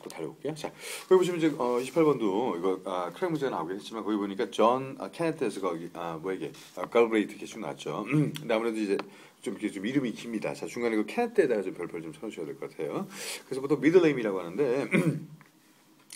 또 달려볼게요. 자, 거기 보시면 이제 28번도 이거 크랙 문제가 나오긴 했지만 거기 보니까 존 케네트에서 거기 뭐 이게 갈브레이트 이렇게 쭉 나왔죠. 근데 아무래도 이제 좀 이렇게 좀 이름이 깁니다. 자, 중간에 그 케네트에다가 좀 별표를 좀 쳐주셔야 될 것 같아요. 그래서 보통 미들네임이라고 하는데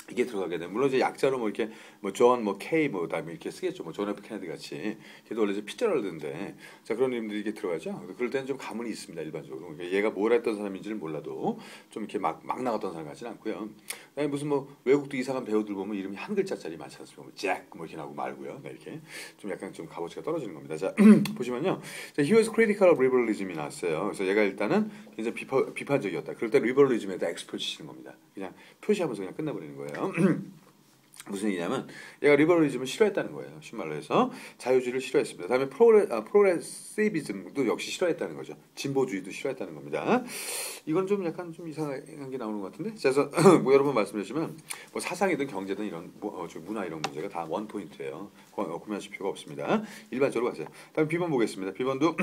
이게 들어가게 되면 물론 이제 약자로 뭐 이렇게 뭐 존 뭐 K 뭐 다음에 이렇게 쓰겠죠. 뭐 존 F 케네디 같이 걔도 원래 이제 피처럴드인데 자 그런 이름들이 이게 들어가죠. 그럴 때는 좀 가문이 있습니다 일반적으로. 그러니까 얘가 뭘 했던 사람인지를 몰라도 좀 이렇게 막 나갔던 사람 같지는 않고요. 그다음에 무슨 뭐 외국도 이상한 배우들 보면 이름이 한 글자짜리 많지 않습니까? 뭐 잭뭐 이렇게 나오고 말고요. 네, 이렇게 좀 약간 좀 값어치가 떨어지는 겁니다. 자 보시면요. 자, he was critical of liberalism이 나왔어요. 그래서 얘가 일단은 굉장히 비판적이었다. 그럴 때 liberalism에다 X표 치시는 겁니다. 그냥 표시하면서 그냥 끝내버리는 거예요. 무슨 얘기냐면 얘가 리버럴리즘을 싫어했다는 거예요. 쉽게 말로 해서 자유주의를 싫어했습니다. 다음에 프로그레시비즘도 역시 싫어했다는 거죠. 진보주의도 싫어했다는 겁니다. 이건 좀 약간 좀 이상한 게 나오는 것 같은데. 그래서 뭐 여러 번 말씀드렸지만 뭐 사상이든 경제든 이런 문화 이런 문제가 다 원 포인트예요. 고민하실 필요가 없습니다. 일반적으로 가세요. 다음 B번 보겠습니다. B번도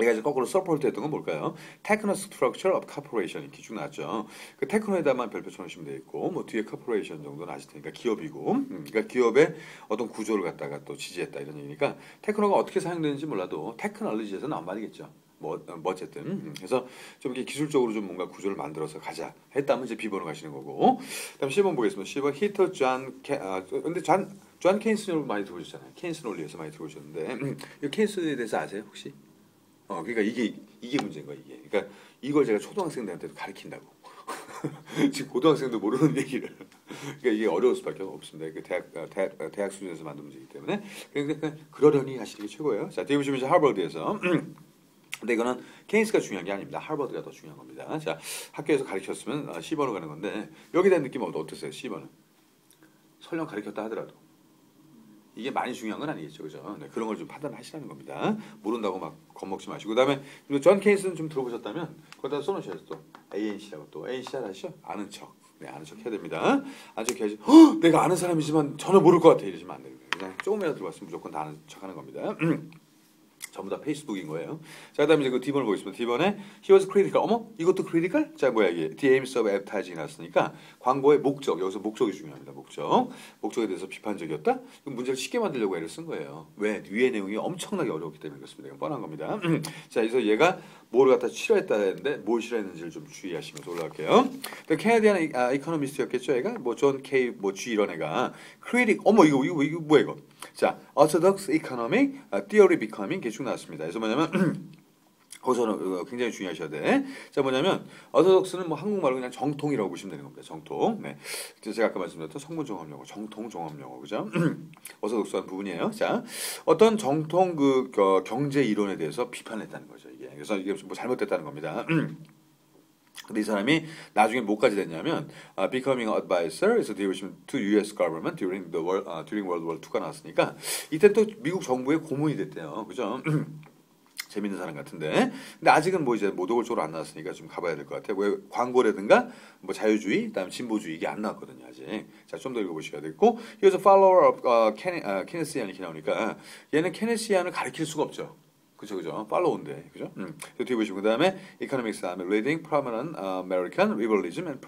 얘가 이제 거꾸로 서포트 했던 건 뭘까요? 테크노 스트럭처 오브 코퍼레이션 이렇게 쭉 나왔죠. 그 테크노에다만 별표 쳐놓으시면 되겠고 뭐 뒤에 코퍼레이션 정도는 아실 테니까 기업이고 그러니까 기업의 어떤 구조를 갖다가 또 지지했다 이런 얘기니까 테크노가 어떻게 사용되는지 몰라도 테크놀로지에서 나온 말이겠죠. 뭐 어쨌든 그래서 좀 이렇게 기술적으로 좀 뭔가 구조를 만들어서 가자 했다면 이제 B번으로 가시는 거고 그다음 C번 보겠습니다. C번 히터 근데 존 케인스를 많이 들어보셨잖아요. 케인스 논리에서 많이 들어보셨는데 이 케인스에 대해서 아세요 혹시? 그러니까 이게 문제인 거야 이게. 그러니까 이걸 제가 초등학생들한테도 가르친다고. 지금 고등학생도 모르는 얘기를. 그러니까 이게 어려울 수밖에 없습니다. 그 대학 수준에서 만든 문제이기 때문에 그러니까 그러려니 하시는 게 최고예요. 자, 뒤에 보시면 이제 하버드에서. 근데 이거는 케인스가 중요한 게 아닙니다. 하버드가 더 중요한 겁니다. 자, 학교에서 가르쳤으면 C번으로 가는 건데 여기에 대한 느낌은 어떠세요? C번은 설령 가르쳤다 하더라도. 이게 많이 중요한 건 아니겠죠, 그죠? 네, 그런 걸 좀 판단하시라는 겁니다. 모른다고 막 겁먹지 마시고, 그다음에 존 케인스는 좀 들어보셨다면 거기다 써놓으셔야 또 ANC라고 또 ANC 잘 아시죠? 아는 척, 네, 아는 척 해야 됩니다. 아는 척 해야지. 내가 아는 사람이지만 전혀 모를 것 같아 이러시면 안 됩니다. 그냥 조금이라도 들어봤으면 무조건 다 아는 척하는 겁니다. 전부 다 페이스북인 거예요. 자, 그다음에 이제 그 D번을 보겠습니다. D번에 he was critical. 어머, 이것도 critical? 자, 뭐야 이게? The aims of advertising 나왔으니까 광고의 목적. 여기서 목적이 중요합니다. 목적에 대해서 비판적이었다. 문제를 쉽게 만들려고 애를 쓴 거예요. 왜? 위의 내용이 엄청나게 어려웠기 때문에 그렇습니다. 이건 뻔한 겁니다. 자, 그래서 얘가 뭐를 갖다 싫어했다 했는데 뭘 싫어했는지를 좀 주의하시면서 올라갈게요. 그 캐나디안 이코노미스트였겠죠. 얘가 뭐 존 K 뭐 G 이런 애가 critic. 어머 이거 뭐야 이거? 자, orthodox economic theory becoming 계속 나왔습니다. 그래서 뭐냐면 거기서는 굉장히 중요하셔야 돼. 자, 뭐냐면 orthodox는 뭐 한국말로 그냥 정통이라고 보시면 되는 겁니다. 정통. 네. 제가 아까 말씀드렸던 성분 종합 용어, 정통 종합 용어, 그죠? orthodox한 부분이에요. 자, 어떤 정통 경제 이론에 대해서 비판했다는 거죠. 이게. 그래서 이게 뭐 잘못됐다는 겁니다. 근데 이 사람이 나중에 뭐까지 됐냐면 becoming an advisor 그래서 뒤에 보시면 to U.S. government during World War II가 나왔으니까 이때 또 미국 정부의 고문이 됐대요. 그죠? 재밌는 사람 같은데. 근데 아직은 뭐 이제 모독을 안 나왔으니까 좀 가봐야 될 것 같아요. 왜 광고라든가 뭐 자유주의, 그다음 진보주의 이게 안 나왔거든요 아직. 자, 좀 더 읽어보셔야 되겠고. He was a follower of 케네시안 이렇게 나오니까 얘는 케네시안을 가리킬 수가 없죠. 그죠. 팔로우인데, 그죠? 뒤에 보시고 그다음에 economics 다음에 leading prominent American liberalism and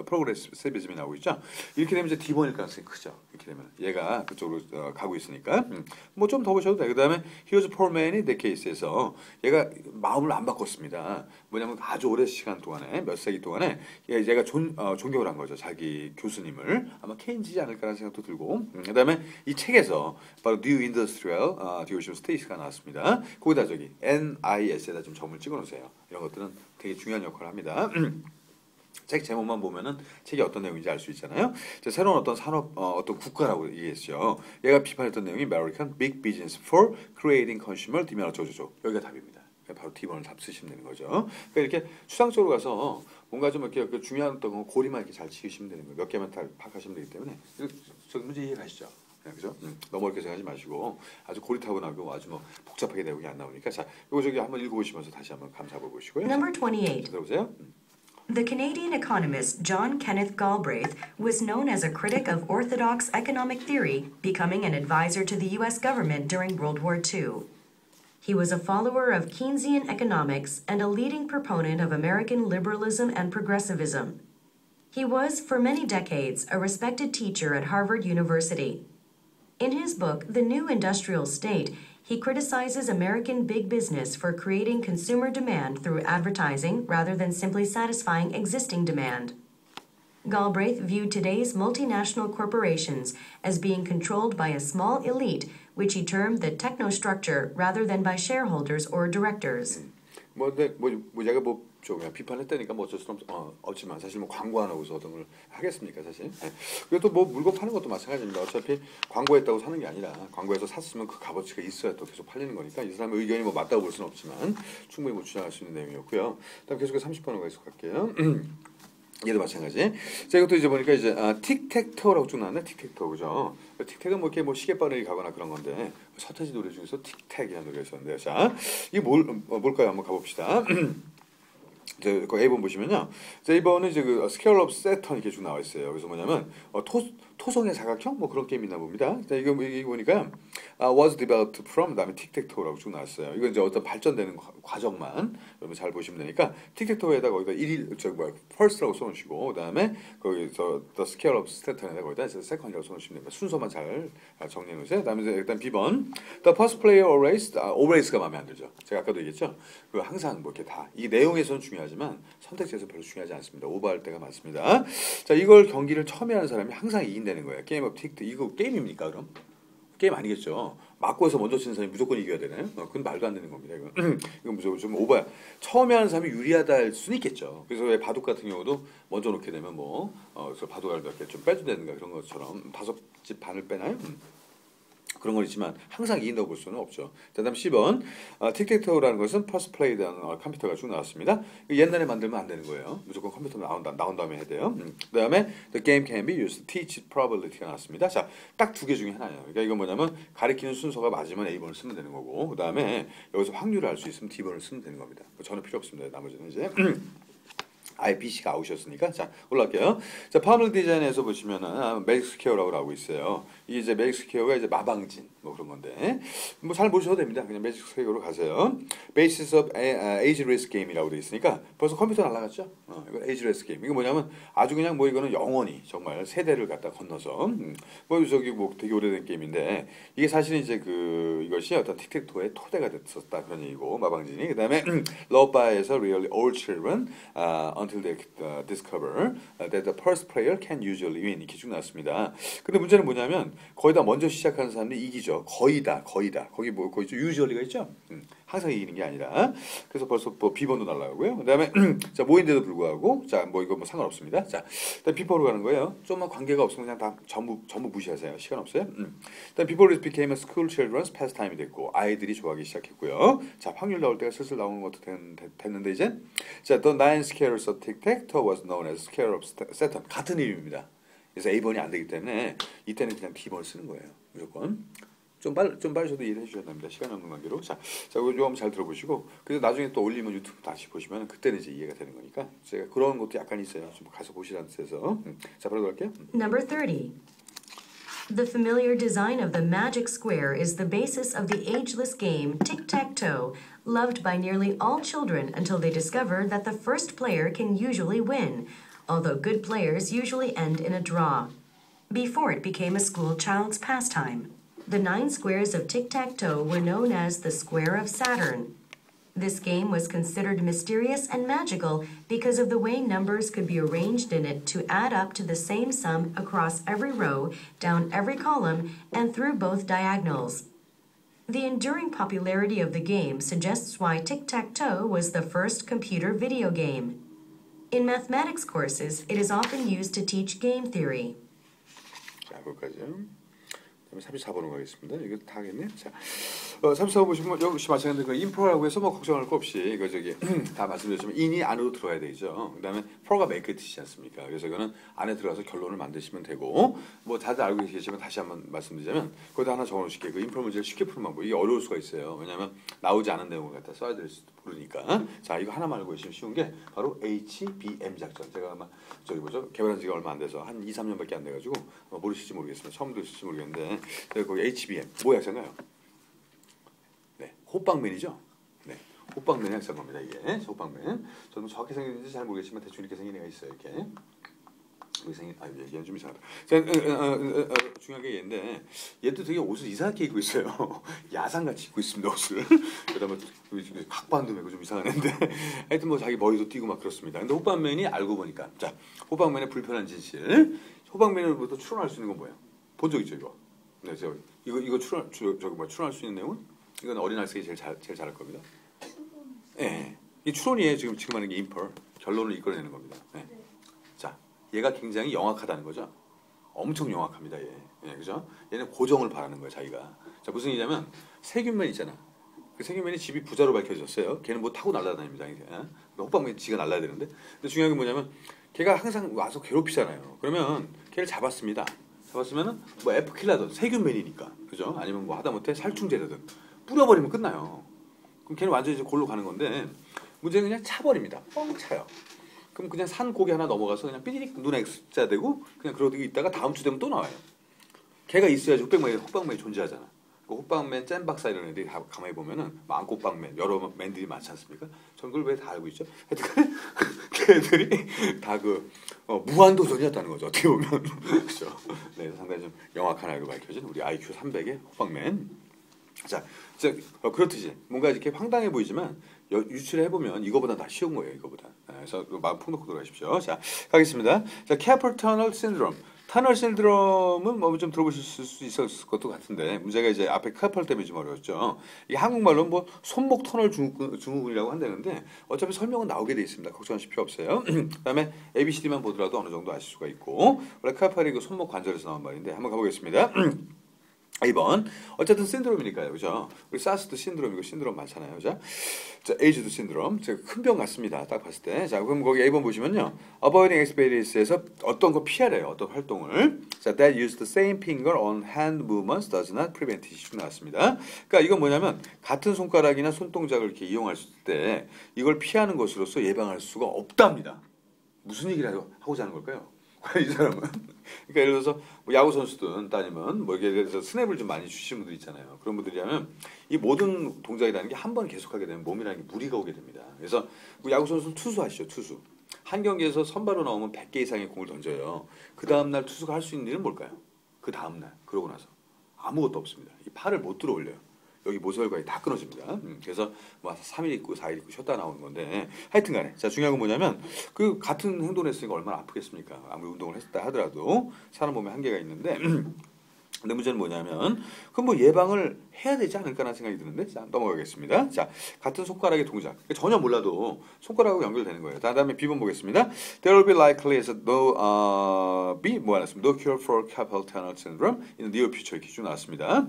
progressivism이 나오고 있죠. 이렇게 되면 이제 D번일 가능성이 크죠. 이렇게 되면 얘가 그쪽으로 가고 있으니까 뭐 좀 더 보셔도 돼. 그다음에 he was a poor man in that case에서 얘가 마음을 안 바꿨습니다. 뭐냐면 아주 오랜 시간 동안에 몇 세기 동안에 얘가 존경을 한 거죠. 자기 교수님을 아마 케인즈지 않을까라는 생각도 들고 그다음에 이 책에서 바로 New Industrial Division State가 나왔습니다. 거기다 저기 NIS에다 좀 점을 찍어놓으세요. 이런 것들은 되게 중요한 역할을 합니다. 책 제목만 보면은 책이 어떤 내용인지 알 수 있잖아요. 새로운 어떤 산업, 어떤 국가라고 얘기했죠. 얘가 비판했던 내용이 American Big Business for Creating Consumer Demand 어쩌고저쩌고. 여기가 답입니다. 바로 D번을 답 쓰시면 되는 거죠. 그러니까 이렇게 추상적으로 가서 뭔가 좀 이렇게 중요한 어떤 고리만 이렇게 잘 치시면 되는 거예요. 몇 개만 다 파악하시면 되기 때문에 저 문제 이해 가시죠? 그죠? 너무 어렵게 생각하지 마시고 아주 고리타분하고 아주 뭐 복잡하게 내용이 안 나오니까 자, 이거 저기 한번 읽어보시면서 다시 한번 감사해 보시고요. Number 28. 들어보세요. The Canadian economist John Kenneth Galbraith was known as a critic of orthodox economic theory, becoming an advisor to the U.S. government during World War II. He was a follower of Keynesian economics and a leading proponent of American liberalism and progressivism. He was, for many decades, a respected teacher at Harvard University. In his book, The New Industrial State, he criticizes American big business for creating consumer demand through advertising rather than simply satisfying existing demand. Galbraith viewed today's multinational corporations as being controlled by a small elite, which he termed the technostructure rather than by shareholders or directors. 제가 좀 비판했다니까 어쩔 수 없지만 사실 광고 안 하고서 어떤 걸 하겠습니까 사실. 그리고 또 물건 파는 것도 마찬가지입니다. 어차피 광고했다고 사는 게 아니라 광고에서 샀으면 그 값어치가 있어야 또 계속 팔리는 거니까 이 사람의 의견이 맞다고 볼 수는 없지만 충분히 주장할 수 있는 내용이었고요. 다음 계속해서 30번으로 계속 갈게요. 얘도 마찬가지. 자, 이것도 이제 보니까 이제 틱택토라고 쭉 나왔네. 틱택토 그죠? 틱택은 이렇게 시계바늘이 가거나 그런 건데 서태지 노래 중에서 틱택이라는 노래가 있었는데요. 자, 이게 뭘까요? 한번 가봅시다. 그 A번 보시면요. 자, 이번은 이제 그 스퀘어 오브 세턴 이렇게 쭉 나와 있어요. 그래서 뭐냐면 토성의 사각형 뭐 그런 게임이 있나 봅니다. 자, 이거 보니까 was developed from 그다음에 틱택토라고 쭉 나왔어요. 이건 이제 어떤 발전되는 과정만 여러분 잘 보시면 되니까 틱택토에다가 거기다 1first라고 써놓으시고 그다음에 거기서 the scale of seton에다가 거기다 second이라고 써놓으시면 됩니다. 순서만 잘 정리해 놓으세요. 그다음에 이제 일단 B번 the first player always가 마음에 안 들죠. 제가 아까도 얘기했죠. 그 항상 뭐 이렇게 다 이 내용에서는 중요하지만 선택지에서 별로 중요하지 않습니다. 오버할 때가 많습니다. 자, 이걸 경기를 처음에 하는 사람이 항상 이긴다는 거예요. 게임 오브 틱 이거 게임입니까 그럼? 게임 아니겠죠. 맞고 해서 먼저 치는 사람이 무조건 이겨야 되나요? 그건 말도 안 되는 겁니다. 이건 무조건 좀 오버야. 처음에 하는 사람이 유리하다 할 수는 있겠죠. 그래서 왜 바둑 같은 경우도 먼저 놓게 되면 그래서 바둑알을 몇 개 좀 빼준다든가 그런 것처럼 5집 반을 빼나요? 그런 건 있지만 항상 이긴다고 볼 수는 없죠. 자, 다음 10번 틱택토라는 것은 퍼스트 플레이라는 컴퓨터가 쭉 나왔습니다. 옛날에 만들면 안 되는 거예요. 무조건 컴퓨터 나온 다음에 해야 돼요. 그 다음에 the game can be used to teach probability가 나왔습니다. 자, 딱 두 개 중에 하나예요. 그러니까 이건 뭐냐면 가리키는 순서가 맞으면 A번을 쓰면 되는 거고 그 다음에 여기서 확률을 알 수 있으면 D번을 쓰면 되는 겁니다. 전혀 필요 없습니다. 나머지는 이제 IPC가 아웃이었으니까 자 올라갈게요. 자, 파워밀 디자인에서 보시면은 매직 스퀘어라고 나오고 있어요. 이게 이제 매직 스퀘어가 이제 마방진 뭐 그런 건데 잘 모르셔도 됩니다. 그냥 매직 스퀘어로 가세요. Basis of Age Race Game이라고 되어 있으니까 벌써 컴퓨터 날라갔죠. 이거 Age Race Game. 이거 뭐냐면 아주 그냥 이거는 영원히 정말 세대를 갖다 건너서 되게 오래된 게임인데 이게 사실 이제 이것이 어떤 틱택토의 토대가 됐었다 그런 얘기고 마방진이 그다음에 러바에서 Really Old Children until they discover that the first player can usually win 이렇게 쭉 나왔습니다. 근데 문제는 뭐냐면 거의 다 먼저 시작하는 사람들이 이기죠. 거의 다. 거기 거의 좀 usually가 있죠. 항상 이기는 게 아니라 그래서 벌써 B번도 날라가고요. 그다음에 자 모인데도 불구하고 자 이거 상관없습니다. 자 일단 B번으로 가는 거예요. 좀만 관계가 없으면 그냥 다 전부 무시하세요. 시간 없어요. 일단 Before it became a school children's pastime이 됐고 아이들이 좋아하기 시작했고요. 자 확률 나올 때가 슬슬 나오는 것도 됐는데 이제 자 the nine squares of tic-tac-toe was known as square of Saturn 같은 이름입니다. 그래서 A번이 안 되기 때문에 이때는 그냥 B번을 쓰는 거예요. 무조건. 좀 빨리 저도 이해를 해주셔야 됩니다. 시간이 없는 관계로. 자, 이거 좀 잘 들어보시고, 그래서 나중에 또 올리면 유튜브 다시 보시면 그때는 이제 이해가 되는 거니까 제가 그런 것도 약간 있어요. 좀 가서 보시라는 뜻에서. 자, 바로 갈게요. Number 30. The familiar design of the magic square is the basis of the ageless game tic-tac-toe, loved by nearly all children until they discover that the first player can usually win, although good players usually end in a draw. Before it became a school child's pastime, the 9 squares of tic-tac-toe were known as the Square of Saturn. This game was considered mysterious and magical because of the way numbers could be arranged in it to add up to the same sum across every row, down every column, and through both diagonals. The enduring popularity of the game suggests why tic-tac-toe was the first computer video game. In mathematics courses, it is often used to teach game theory. 자, 거기까지요. 34번으로 가겠습니다. 이거 다 하겠네. 자, 34번 보시면 역시 마찬가지로 인프로라고 해서 걱정할 거 없이 이거 다 말씀드렸지만 인이 안으로 들어야 되죠. 그다음에 프로가 make it이지 않습니까? 그래서 이거는 안에 들어가서 결론을 만드시면 되고 다들 알고 계시지만 다시 한번 말씀드리자면 거기다 하나 적어놓으실게요. 그 인프로 문제를 쉽게 푸는 방법. 이게 어려울 수가 있어요. 왜냐하면 나오지 않은 내용을 갖다 써야 될지도 모르니까. 자, 이거 하나만 알고 계시면 쉬운 게 바로 HBM 작전. 제가 아마 개발한 지가 얼마 안 돼서 한 2, 3년밖에 안 돼가지고 모르실지 모르겠습니다. 처음 들으실지 모르겠는데 거기 HBM 뭐 약자인가요? 네, 호빵맨이죠. 네, 호빵맨이 약자인 겁니다. 이게 호빵맨. 저는 정확히 생겼는지 잘 모르겠지만 대충 이렇게 생긴 애가 있어요. 이렇게. 얘기는 좀 이상하다. 중요한 게 얘인데 얘도 되게 옷을 이상하게 입고 있어요. 야상같이 입고 있습니다 옷을. 그다음에 각반도 메고 좀 이상한 애인데 하여튼 뭐 자기 머리도 띄고 막 그렇습니다. 근데 호빵맨이 알고 보니까 자 호빵맨의 불편한 진실. 호빵맨으로부터 추론할 수 있는 건 뭐예요? 본 적 있죠 이거? 네, 이거 추론할 수 있는 내용은 이건 어린 학생이 제일 잘할 겁니다. 예, 이 추론이에요. 지금 하는 게 인펄 결론을 이끌어내는 겁니다. 네. 자, 얘가 굉장히 영악하다는 거죠. 엄청 영악합니다, 얘. 예, 그죠? 얘는 고정을 바라는 거야, 자기가. 자, 무슨 얘기냐면 세균맨 있잖아. 그 세균맨이 집이 부자로 밝혀졌어요. 걔는 뭐 타고 날아다닙니다. 호빵맨 지가 날라야 되는데. 근데 중요한 게 뭐냐면 걔가 항상 와서 괴롭히잖아요. 그러면 걔를 잡았습니다. 잡았으면은 뭐 F킬라든 세균맨이니까, 그죠? 아니면 뭐 하다못해 살충제든 뿌려버리면 끝나요. 그럼 걔는 완전히 이제 골로 가는 건데 문제는 그냥 차버립니다. 뻥 차요. 그럼 그냥 산 고개 하나 넘어가서 그냥 삐리릭 눈에 X자 되고 그냥 그러고 있다가 다음 주 되면 또 나와요. 걔가 있어야지 호빵맨이 존재하잖아. 그 호빵맨, 잼박사 이런 애들이 가만히 보면은 망고빵맨 여러 맨들이 많지 않습니까? 전 그걸 왜 다 알고 있죠? 하여튼 걔들이 다 무한도전이었다는 거죠. 어떻게 보면 그렇죠. 네, 상당히 좀 영악한 아이로 밝혀진 우리 IQ 300의 호빵맨. 자, 그렇듯이 뭔가 이렇게 황당해 보이지만 유추를 해보면 이거보다 다 쉬운 거예요. 이거보다. 그래서 마음 푹 놓고 들어가십시오. 자, 가겠습니다. 자, 캐펄 터널 신드롬. 터널 신드롬은 뭐 좀 들어보실 수 있었을 것도 같은데 문제가 이제 앞에 캐펄 때문에 좀 어려웠죠. 이게 한국말로 뭐 손목 터널 증후군이라고 한다는데 어차피 설명은 나오게 돼 있습니다. 걱정하실 필요 없어요. 그다음에 ABCD만 보더라도 어느 정도 아실 수가 있고 원래 캐펄이 그 손목 관절에서 나온 말인데 한번 가보겠습니다. 2번. 어쨌든 신드롬이니까요. 그죠? 우리 사스도 신드롬이고 신드롬 많잖아요. 그죠? 자, 에이즈도 신드롬. 큰 병 같습니다. 딱 봤을 때. 자, 그럼 거기 A번 보시면요. Avoiding experience에서 어떤 거 피하래요. 어떤 활동을. 자, that use the same finger on hand movements does not prevent it. 나왔습니다. 그러니까 이건 뭐냐면 같은 손가락이나 손동작을 이렇게 이용할 때 이걸 피하는 것으로서 예방할 수가 없답니다. 무슨 얘기를 하고자 하는 걸까요? 이 사람은 그러니까 예를 들어서 뭐 야구 선수든 따지면 뭐 예를 들어서 스냅을 좀 많이 주시는 분들 있잖아요. 그런 분들이라면 이 모든 동작이라는 게 한 번 계속하게 되면 몸이라는 게 무리가 오게 됩니다. 그래서 뭐 야구 선수 투수하시죠. 투수 한 경기에서 선발로 나오면 100개 이상의 공을 던져요. 그 다음 날 투수가 할 수 있는 일은 뭘까요? 그 다음 날 그러고 나서 아무것도 없습니다. 이 팔을 못 들어 올려요. 여기 모세혈관이 다 끊어집니다. 그래서 뭐 3일 있고 4일 있고 쉬었다 나오는 건데 하여튼간에 자 중요한 건 뭐냐면 그 같은 행동을 했으니까 얼마나 아프겠습니까? 아무리 운동을 했다 하더라도 사람 몸에 한계가 있는데 근데 문제는 뭐냐면 그럼 뭐 예방을 해야 되지 않을까라는 생각이 드는데 자 넘어가겠습니다. 자 같은 손가락의 동작 전혀 몰라도 손가락하고 연결되는 거예요. 다음에 B번 보겠습니다. There will be likely as B 뭐 하나습니다. No cure for carpal tunnel syndrome in the near future 이렇게 쭉 나왔습니다.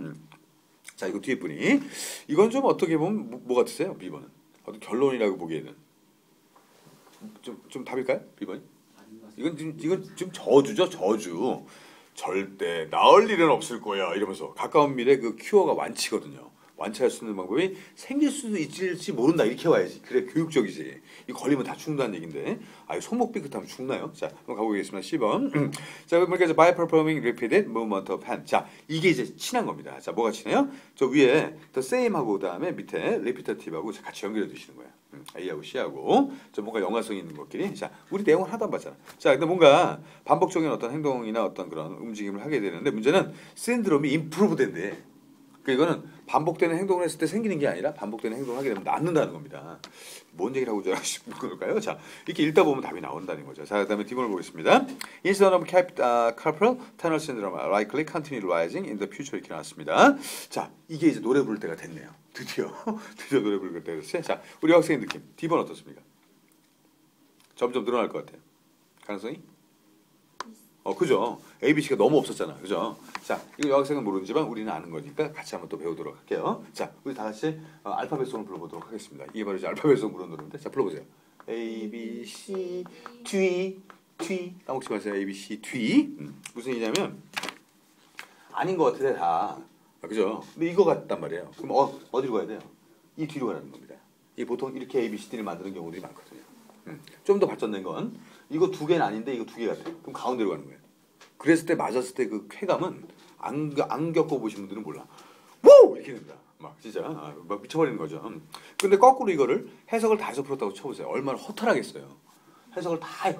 자 이거 뒤에 분이 이건 좀 어떻게 보면 뭐 같으세요? B번은 어떤 결론이라고 보기에는 좀 답일까요? B번이 이건 지금 저주죠 저주 절대 나을 일은 없을 거야 이러면서 가까운 미래 그 큐어가 완치거든요. 완치할 수 있는 방법이 생길 수도 있을지 모른다 이렇게 와야지 그래 교육적이지 이 걸리면 다 죽는다는 얘긴데 손목 삐끗하면 죽나요? 자 한번 가보겠습니다. 10번 자 그러니까 이제 by performing repeated movement of hand 자 이게 이제 친한 겁니다. 자 뭐가 친해요? 저 위에 the same 하고 그다음에 밑에 repetitive하고 같이 연결해 두시는 거예요. A하고 C하고 저 뭔가 연관성 있는 것끼리 자 우리 내용을 하나도 안 봤잖아. 자 근데 뭔가 반복적인 어떤 행동이나 어떤 그런 움직임을 하게 되는데 문제는 신드롬이 임프루브 된대. 이거는 반복되는 행동을 했을 때 생기는 게 아니라 반복되는 행동을 하게 되면 낫는다는 겁니다. 뭔 얘기를 하고자 하시는 걸까요? 자, 이렇게 읽다 보면 답이 나온다는 거죠. 자, 그다음에 D번을 보겠습니다. Incidence of carpal tunnel syndrome likely continue rising in the future 이렇게 나왔습니다. 자, 이게 이제 노래 부를 때가 됐네요. 드디어 노래 부를 때가 됐어요. 자, 우리 학생의 느낌. D번 어떻습니까? 점점 늘어날 것 같아요. 가능성이? 그죠. ABC가 너무 없었잖아. 그죠. 자, 이거 여학생은 모르지만 우리는 아는 거니까 같이 한번 또 배우도록 할게요. 자, 우리 다 같이 알파벳송을 불러보도록 하겠습니다. 이게 바로 이제 알파벳송 부르는데, 자, 불러보세요. A, B, C, D, 까먹지 마세요. A, B, C, D. 무슨 얘기냐면 아닌 것 같아 다. 그죠. 근데 이거 같단 말이에요. 그럼 어디로 가야 돼요? 이 뒤로 가라는 겁니다. 이 보통 이렇게 A, B, C, D를 만드는 경우들이 많거든요. 좀 더 발전된 건 이거 두 개는 아닌데 이거 두 개 같아. 그럼 가운데로 가는 거예요. 그랬을 때 맞았을 때 그 쾌감은 안 겪어보신 분들은 몰라. 우! 이렇게 된다. 막 진짜 막 미쳐버리는 거죠. 근데 거꾸로 이거를 해석을 다 해서 풀었다고 쳐보세요. 얼마나 허탈하겠어요. 해석을 다